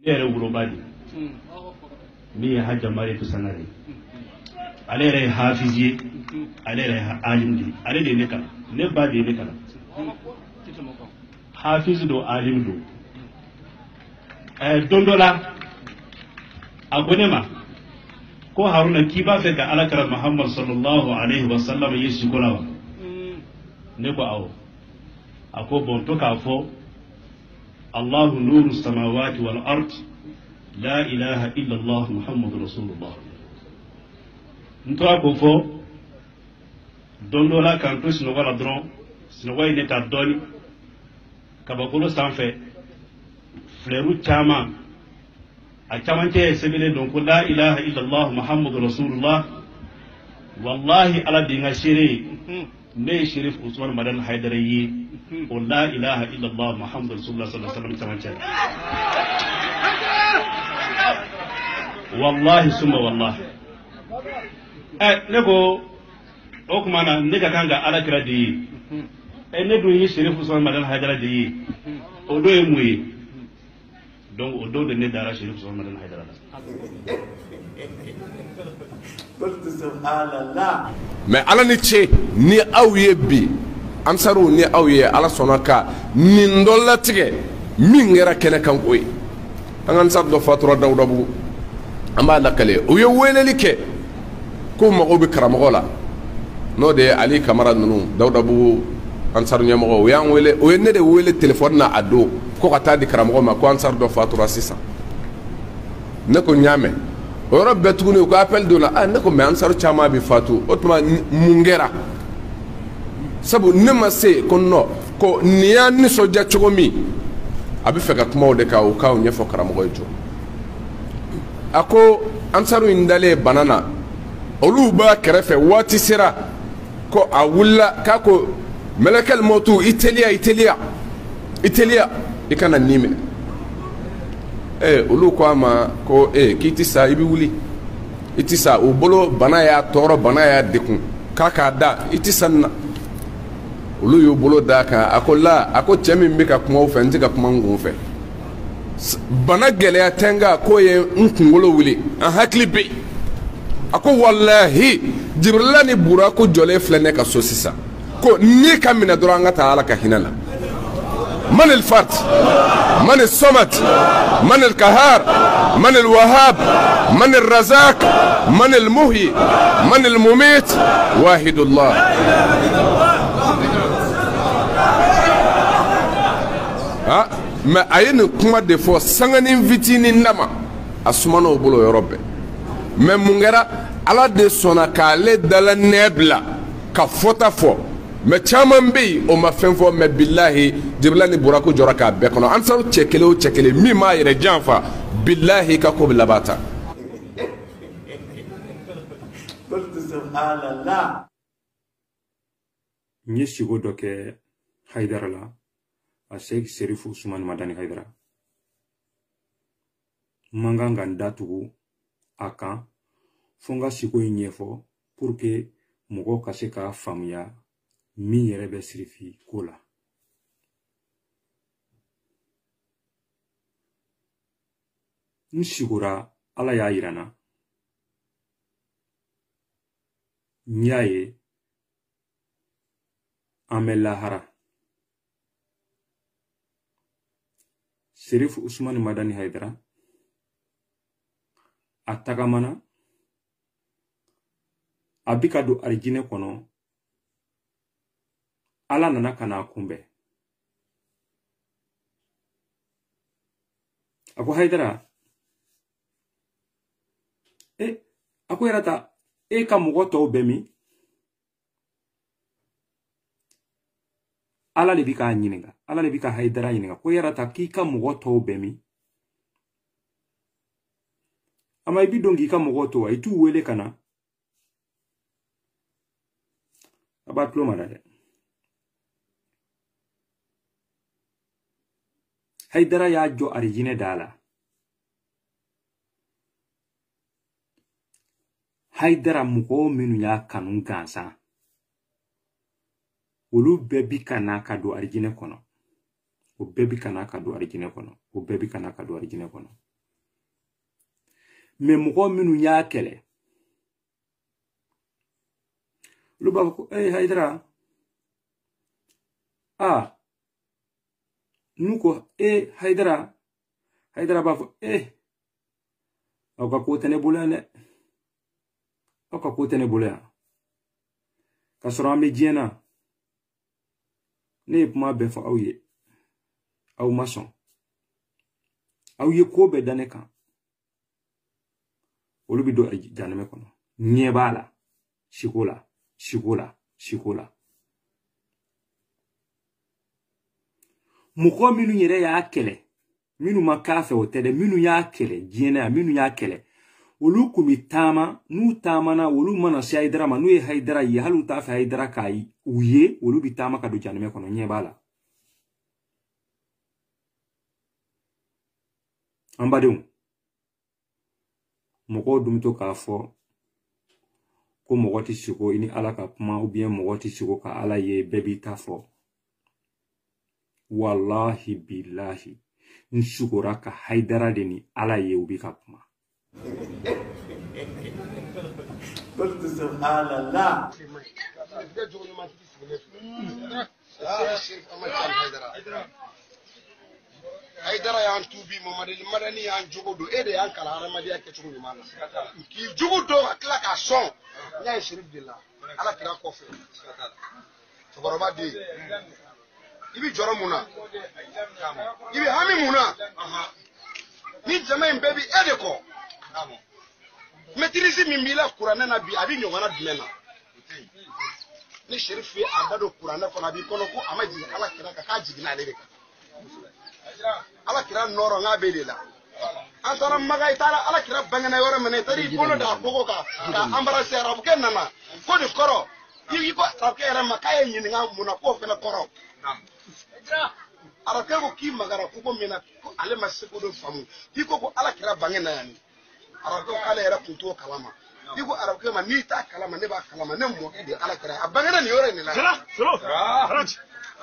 nere wurobadi mi hajja mari to sanare alere hafizi alere alimdi alere ne kala ne badi ne kala hafiz do alimdo dondola agonema ko haruna kiba fe ka alakara muhammad sallallahu alaihi wasallam yesu kolawa ne ko awo ako bon to ka fo الله نور السماوات والأرض لا إله إلا الله محمد رسول الله نتوى كفو دوندولا كانتو سنوغالا درون سنوغاي نتا دوني كاباكولو سانفي فلرو تاما أتامان تيه سبيلي دونكو لا إله إلا الله محمد رسول الله والله على دينا شيري ne shérif Ousmane Madane Haidara yi o la ilaha illallah Muhammad rasulullah sallallahu alaihi wasallam wallahi summa wallahi ne ko o kuma na ne ka kanga ala kira di ne do yi shérif Ousmane Madane Haidara di o do e muyi donc o do de ne dara shérif Ousmane Madane Haidara mais ala ni ce ni aw ye bi ansaru ni aw ye ala sɔnna ka nin dɔ latigɛ min kɛra kɛnɛ kan ko ye an ka ansar dɔ fatura dawudabugu an b'a lakale u ye weleli kɛ ko mago bɛ karamɔgɔ la n'o de ye ali kamara ninnu dawudabugu ansar ɲɛmɔgɔ u y'an wele o ye ne de wele telefɔni na a don ko ka taa di karamɔgɔ ma ko ansar dɔ fatura sisan ne ko n y'a mɛn o yɔrɔ bɛɛ tuguni u ko appel donna ne ko mais ansaru caman bɛ fatu o tuma mun kɛra sabu ne ma se ko non ko nin y'a nisɔndiya cogo min a bɛ fɛ ka kumaw de kan o k'aw ɲɛfɔ karamɔgɔ ye jɔ a ko ansaru in dalen bana na olu b'a kɛrɛfɛ waati sera ko a wulila k'a ko mɛlɛkɛl mɔtu i teliya i teliya i teliya i kana nin minɛ olu ko a ma ko k'i ti sa i bɛ wuli i ti sa o bolo bana y'a tɔɔrɔ bana y'a dekun k'a k'a da i ti sa nin na olu y'u bolo d'a kan a ko la a ko cɛ min bɛ ka kuma o fɛ n tɛ ka kuma n kun fɛ bana gɛlɛya tɛ n kan k'o ye n kunkolo wuli an hakili bɛ yen a ko walahi jibirila ni burako jɔlen filɛ ne ka so sisan ko n'i ka minɛ dɔrɔn an ka taa ala ka hinɛ la من الفرد من الصمد من القهار من الوهاب من الرزاق من المحيي من المميت واحد الله mais a ye nin kuma de fɔ sanganin fitinin nama a sumana o bolo yɔrɔ bɛɛ mais mun kɛra ala de sɔnna k'ale dala nɛ bila ka fɔta fɔ mais caman bɛ yen o ma fɛn fɔ mais bilahi jibila ni burako jɔra k'a bɛɛ kɔnɔ ansaru cɛ kelen o cɛ kelen min m'a yɛrɛ janfa bilahi ka ko bɛ laban ta. n ye sigo dɔ kɛ Haidara la a Sheikh Sherif Ousmane Madani Haidara n man kan ka n datugu a kan fo n ka sigo in ɲɛfɔ pour que mɔgɔw ka se k'a faamuya min yɛrɛ bɛ sirifi ko la n sigora ala y'a yira n na n y'a ye an bɛ lahara Sherif Ousmane Madani Haidara a tagamana a bi ka don arijinɛ kɔnɔ ala nana ka n'a kunbɛn a ko Haidara a ko yɛrɛ ta e ka mɔgɔ tɔw bɛ min ala de bi k'a ɲininka ala de bi ka Haidara ɲininka ko yɛrɛ ta k'i ka mɔgɔ tɔw bɛ min ama i bi dɔn k'i ka mɔgɔ tɔw i t'u wele ka na a b'a tulo ma da dɛ Haidara y'a jɔ arijinɛ da la Haidara mɔgɔw minnu y'a kanu gansan olu bɛɛ bi ka n'a ka don arijinɛ kɔnɔ o bɛɛ bi ka n'a ka don arijinɛ kɔnɔ o bɛɛ bi ka n'a ka don arijinɛ kɔnɔ mais mɔgɔ minnu y'a kɛlɛ olu b'a fɔ ko Haidara n'u ko Haidara b'a fɔ aw ka ko tɛ ne bolo yan dɛ, aw ka ko tɛ ne bolo yan, ka sɔrɔ an bɛ diɲɛ na. Ne ye kuma bɛɛ fɔ aw ye, aw ma sɔn, aw ye ko bɛɛ da ne kan, olu bɛ don janɛmɛ kɔnɔ, ɲɛ b'a la, siko la. Mɔgɔ minnu yɛrɛ y'a kɛlɛ, minnu ma k'a fɛ o tɛ dɛ, minnu y'a kɛlɛ diɲɛ na, minnu y'a kɛlɛ, olu kun bɛ taama, n'u taamana olu mana se Haidara ma, n'u ye Haidara ye, hali u t'a fɛ Haidara k'a u ye, olu bɛ taama ka don janɛmɛ kɔnɔ, ɲɛ b'a la. An badenw, mɔgɔw dun bɛ to k'a fɔ ko mɔgɔ tɛ siko i ni Ala ka kuma, ou bien mɔgɔ tɛ siko ka Ala ye, bɛɛ b'i ta fɔ. Wallahi billahi, n sukora ka Haidara de ni Ala ye u bi ka kuma. Haidara y'an tuubi madani y'an jogo do e de y'an kala hadamadenya kɛcogo ɲuman na k'i jogo dɔn ka tila k'a sɔn n y'a ye Sherif de la Ala kira kɔfɛ cɛkɔrɔba den i bi jɔrɔ mun na i bi hami mun na ni jama in bɛɛ bi e de kɔ maîtrise min b'i la kuranɛ na bi a bi ɲɔgɔnna jumɛn na ni Sherif ye a da don kuranɛ kɔnɔ a b'i kɔnɔ ko a ma jigin Ala kira kan k'a jiginna ale de kan. Ala kira nɔrɔ n k'a bɛ de la an taara Maga i taara Ala kira bangena yɔrɔ min na i taara i bolo da a kogo kan ka embrasser arabukɛ nana ko nin kɔrɔ i ko arabukɛ yɛrɛ ma k'a ye ɲininka mun na k'o fana kɔrɔ arabukɛ ko k'i magara kogo min na ko ale ma se ko dɔ faamu k'i ko Ala kira bangena yan arabukɛ ko k'ale yɛrɛ tun t'o kalama i ko arabukɛ ma n'i t'a kalama ne b'a kalama ne mɔkɛ de Ala kira a bangena nin yɔrɔ in de la.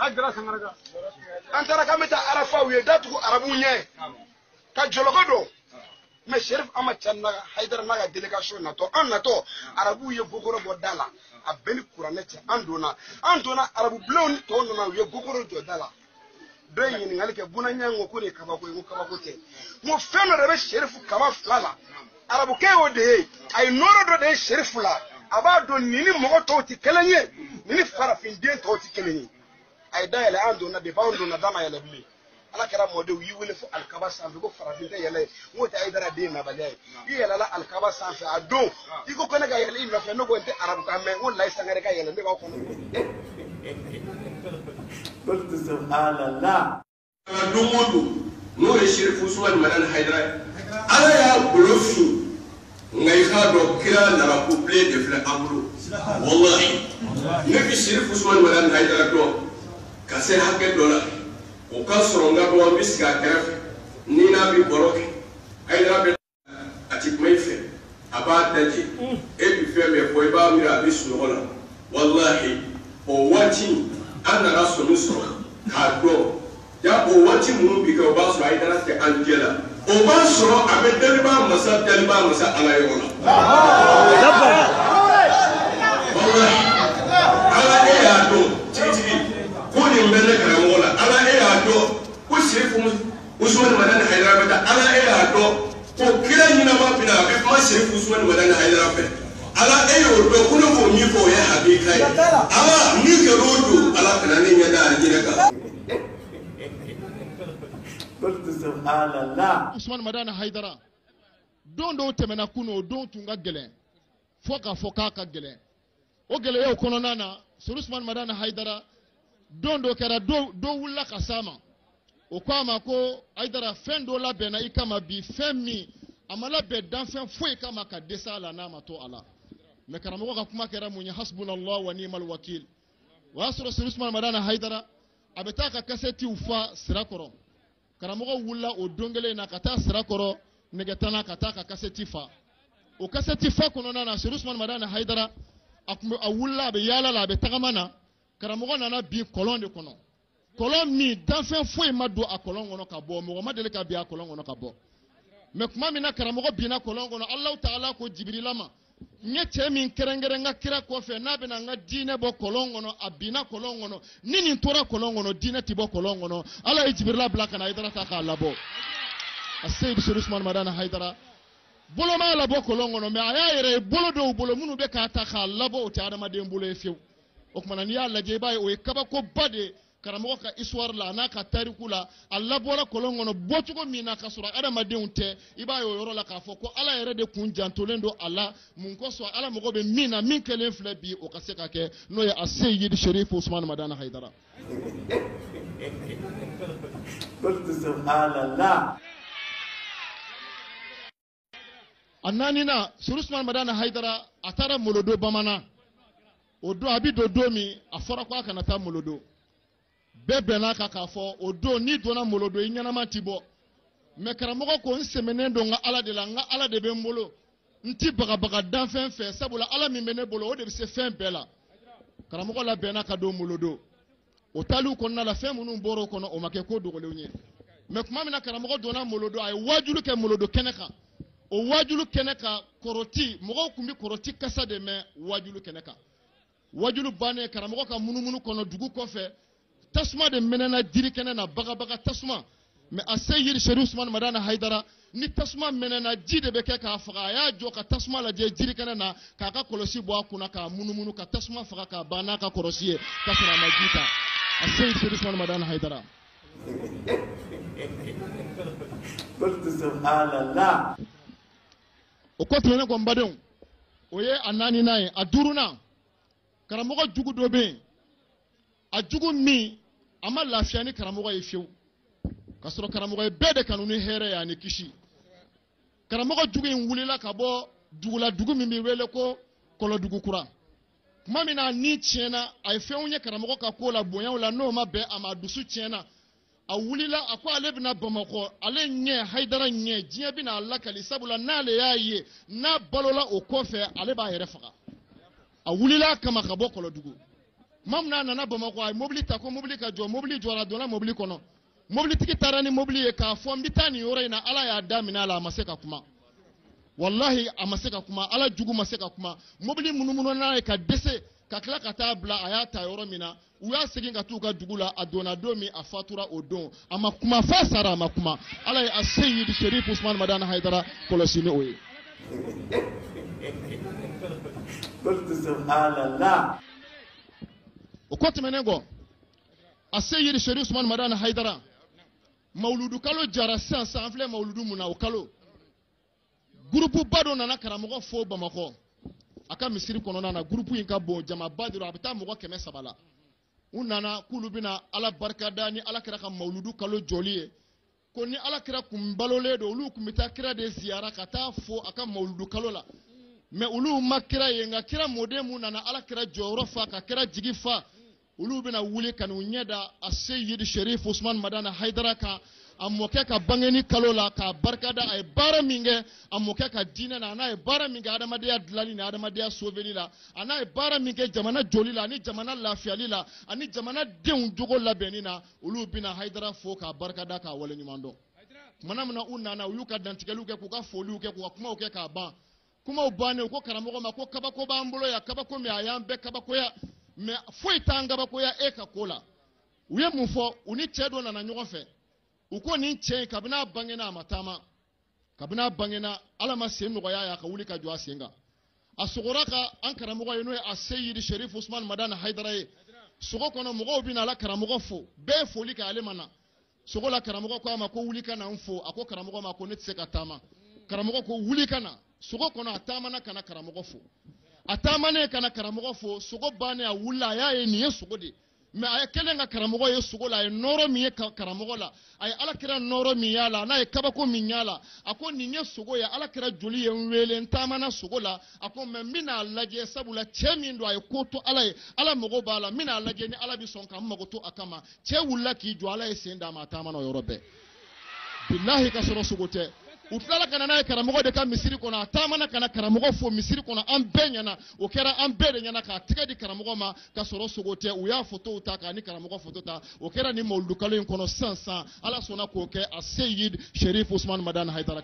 An taara k'an bɛ taa Arafaw ye datugu arabu ɲɛ ka jɔlɔkɔ don mais Sherif Amadu Naga Haidara n'a ka délégation natɔ an natɔ arabuw ye gogoro bɔ da la a bɛɛ ni kuranɛ cɛ an donna arabu bilenw ni tɔw nana u ye gogoro jɔ da la dɔ ye ɲininkali kɛ Bunaɲa ko ko nin ye kabako ye ko kabako tɛ n ko fɛn dɔ de bɛ Sherif kaba fila la arabukɛ y'o de ye a ye nɔrɔ dɔ de ye Sherif la a b'a dɔn nin ni mɔgɔ tɔw tɛ kelen ye nin ni farafinden tɔw tɛ kelen ye. A ye da yɛlɛ an donna de b'anw donna da ma yɛlɛ bilen Ala kɛra mɔdenw y'i wele fo alikaba sanfɛ ko farafin tɛ yɛlɛ n k'o tɛ Haidara den nabaliya ye i yɛlɛla alikaba sanfɛ a don i ko ne ka yɛlɛ i nɔfɛ ne ko n tɛ arabukan mɛn n ko Layi Sangare ka yɛlɛ ne b'aw kɔnɔ. Don o don n'o ye Sherif Usmani Madani Haidara ye Ala y'a golo fin nka i k'a dɔn kira nana ko bilen de filɛ an bolo wallahi ne bi Sherif Usmani Madani Haidara dɔn ka se hakɛ dɔ la o ka sɔrɔ n ka dɔn an bɛ sigi a kɛrɛfɛ ni n'a bɛ baro kɛ Haidara bɛ a ti kuma i fɛ a b'a daji e bi fɛn bɛɛ fɔ i b'a miiri a bɛ sunɔgɔ la wallahi o waati an nana sɔmi sɔrɔ k'a dɔn ja o waati minnu bi kɛ o b'a sɔrɔ Haidara tɛ an jɛ la o b'a sɔrɔ a bɛ daliba masa Ala yɔrɔ la wallahi Ala e y'a dɔn tigitigi ko nin bɛ ne karamɔgɔ la Ala e y'a dɔn ko Sherif Usmani Madani Haidara bɛ taa Ala e y'a dɔn ko kira ɲɛnama bɛ na a bɛ kuma Sherif Usmani Madani Haidara fɛ Ala e y'o dɔn ko ne k'o min fɔ o ye hakilika ye Ala min kɛra o don Ala kana ne ɲɛ da alijinɛ kan. Usmani Madani Haidara don dɔw tɛmɛna kunun o don tun ka gɛlɛn fo k'a fɔ k'a ka gɛlɛn o gɛlɛyaw kɔnɔna na Usmani Madani Haidara don dɔ kɛra dɔ wulila ka s'a ma o ko a ma ko Haidara fɛn dɔ labɛnna i kama bi fɛn min a ma labɛn danfɛn foyi kama ka dɛsɛ a la n'a ma to a la mais karamɔgɔ ka kuma kɛra mun ye hasbunallahu wa ni'mal wakil o y'a sɔrɔ Usmani Madani Haidara a bɛ taa ka kasɛtiw fa sira kɔrɔ karamɔgɔ wulila o don kelen na ka taa sira kɔrɔ nɛgɛtana ka taa ka kasɛti fa o kasɛti fa kɔnɔna na Usmani Madani Haidara a wulila a bɛ yaala la a bɛ tagama na karamɔgɔ nana bin kɔlɔn de kɔnɔ kɔlɔn min danfɛn foyi ma don a kɔlɔn kɔnɔ ka bɔ mɔgɔ ma deli ka bin a kɔlɔn kɔnɔ ka bɔ me kuma mina karamogo bina kolongo no Allah ta'ala ko Jibrilama nye cɛ min kɛrɛnkɛrɛn ka kira kɔfɛ n'a bɛna n ka diinɛ bɔ kɔlɔn kɔnɔ a binna kɔlɔn kɔnɔ ni nin tora kɔlɔn kɔnɔ diinɛ ti bɔ kɔlɔn kɔnɔ ala ye Jibirila bila ka na Haidara ta k'a labɔ a Seydi Sharif Usman Madani Haidara bolo ma labɔ kɔlɔn kɔnɔ mais a y'a yɛrɛ ye bolo dɔw bolo minnu bɛ k'a ta k'a labɔ o tɛ adamaden bolo ye fiyewu o kumana n'i y'a lajɛ i b'a ye o ye kabakoba de karamɔgɔ ka histoire la a n'a ka tariku la a labɔra kɔlɔn kɔnɔ bɔcogo min na ka sɔrɔ adamadenw tɛ i b'a ye o yɔrɔ la k'a fɔ ko ala yɛrɛ de kun jantolen don a la mun kosɔn ala mago bɛ min na min kɛlen filɛ bi o ka se ka kɛ n'o ye a Seydi Sharif Usman Madani Haidara a naanina Sharif Usman Madani Haidara a taara Molodo bamanan o don a bɛ don don min a fɔra ko a kana taa Molodo bɛɛ bɛnna kan k'a fɔ o don n'i donna Molodo i ɲɛnama ti bɔ mais karamɔgɔ ko n sɛmɛnen don n ka ala de la n ka ala de bɛ n bolo n ti bagabaga danfɛn fɛ sabula ala min bɛ ne bolo o de bɛ se fɛn bɛɛ la karamɔgɔ la bɛnna ka don Molodo o taaliw kɔnɔna la fɛn minnu bɔra o kɔnɔ o ma kɛ ko dogolenw ye mais kuma min na karamɔgɔ donna Molodo a ye waajulu kɛ Molodo kɛnɛ kan o waajulu kɛnɛ kan kɔrɔti mɔgɔw tun bɛ kɔrɔti kasa de mɛn waajulu kɛnɛ kan waajulu bannen karamɔgɔ ka munumunu kɔnɔ dugu kɔfɛ tasuma de mɛnɛna jiri kɛnɛ na bagabaga tasuma mais a Seydi Sharif Usman Madani Haidara ni tasuma mɛnɛna ji de bɛ kɛ k'a faga a y'a jɔ ka tasuma lajɛ jiri kɛnɛ na k'a ka kɔlɔsi bɔ a kunna k'a munumunu ka tasuma faga k'a ban n'a ka kɔlɔsi ye k'a sɔrɔ a ma ji ta a Seydi Sharif Usman Madani Haidara o kɔ tɛmɛnen kɔ n badenw o ye a naaninan ye a duurunan karamɔgɔ jugu dɔ bɛ yen a jugu min a ma lafiya ni karamɔgɔ ye fiyewu ka sɔrɔ karamɔgɔ ye bɛɛ de kanu ni hɛrɛ ye ani kisi karamɔgɔ jugu in wulila ka bɔ dugula dugu min bɛ wele ko Kɔlɔdugukura tuma min na ni tiɲɛna a ye fɛnw ye karamɔgɔ ka ko la bonyaw la n'o ma bɛn a ma dusu tiɲɛna a wulila a ko ale bɛna Bamakɔ ale ɲɛ Haidara ɲɛ diɲɛ bɛna a lakali sabula n'ale y'a ye n'a balola o kɔfɛ ale b'a yɛrɛ faga a wulila kama ka bɔ Kɔlɔdugu tuma min na a nana Bamakɔ a ye mobili ta ko mobili ka jɔ mobili jɔra a donna mobili kɔnɔ mobilitigi taara ni mobili ye k'a fɔ n bɛ taa nin yɔrɔ in na ala y'a daminɛ a la a ma se ka kuma wallahi a ma se ka kuma ala jugu ma se ka kuma mobili munumunu n'a ye ka dɛsɛ ka tila ka taa bila a y'a ta yɔrɔ min na u y'a segin ka t'u ka dugu la a donna don min a fatura o don a ma kuma f'a sara a ma kuma ala ye a Seydi Sharif Usman Madani Haidara kɔlɔsi ni o ye o kɔ tɛmɛnen kɔ a Seydi Sharif Usman Madani Haidara mawuludu kalo jara sisan an filɛ mawuludu mun na o kalo gurupu ba dɔ nana karamɔgɔ fo Bamakɔ a ka misiri kɔnɔna na gurupu in ka bon jamaba de don a bɛ taa mɔgɔ 300 la u nana k'olu bɛna ala barikada ni ala kira ka mawuludu kalo jɔli ye ko ni ala kira kun balolen don olu kun bɛ taa kira de ziyara ka taa fo a ka mawuludu kalo la mais olu ma kira ye nka kira mɔden mun nana ala kira jɔyɔrɔ fa ka kira jigi fa olu bɛna wuli ka n'u ɲɛ da a Seydi Sharif Usman Madani Haidara kan a mɔkɛ ka bangeni kalo la k'a barikada a ye baara min kɛ a mɔkɛ ka diinɛ na a n'a ye baara min kɛ adamadenya dilanni ni adamadenya sauveli la a n'a ye baara min kɛ jamana joli la ani jamana lafiyali la ani jamana denw jogo labɛnni na olu bɛna Haidara fo k'a barikada k'a waleɲuman dɔn tumana min na u nana u y'u ka dantigɛliw kɛ k'u ka foliw kɛ k'u ka kumaw kɛ k'a ban kumaw bannen u ko karamɔgɔ ma ko kabako b'an bolo yan kabako min a y'an bɛɛ kabakoya mais foyi t'an kabakoya e ka ko la u ye mun fɔ u ni cɛ dɔ nana ɲɔgɔn fɛ u ko nin cɛ in kabini a bangena a ma taama kabini a bangena ala ma sen nɔgɔya y'a ka wuli ka jɔ a sen kan a sogora ka an karamɔgɔ ye n'o ye a Seydi Sharif Usman Madani Haidara ye sogo kɔnɔ mɔgɔw bɛna ala karamɔgɔ fo bɛɛ foli kɛ ale ma na sogo la karamɔgɔ ko a ma ko wuli ka na n fo a ko karamɔgɔ ma ko ne tɛ se ka taama karamɔgɔ ko wuli ka na sogo kɔnɔ a taamana ka na karamɔgɔ fo a taamanen ka na karamɔgɔ fo sogo bannen a wulila a y'a ye nin ye sogo de mais a ye kelen ka karamɔgɔ ye sogo la a ye nɔɔrɔ min ye karamɔgɔ la a ye ala kira nɔɔrɔ min y'a la n'a ye kabako min y'a la a ko nin ye sogo ye ala kira joli ye n wele n taamana sogo la a ko mais n bɛna lajɛ sabula cɛ min don a ye ko to ala ye ala mago b'a la n bɛna lajɛ ni ala bɛ sɔn ka n mago to a kama cɛ wulila k'i jɔ ala ye sen d'a ma a taamana o yɔrɔ bɛɛ bilahi ka sɔrɔ sogo tɛ u tilala kana n'a ye karamɔgɔ de ka misiri kɔnɔ a taamana kana karamɔgɔ fo misiri kɔnɔ an bɛɛ ɲɛna o kɛra an bɛɛ de ɲɛna k'a tɛgɛ di karamɔgɔ ma ka sɔrɔ sogo tɛ u y'a fotow ta k'a ni karamɔgɔ foto ta o kɛra ni mawuludu kalo in kɔnɔ sisan ala sɔnna k'o kɛ a Seyid Sherif Usman Madani Haidara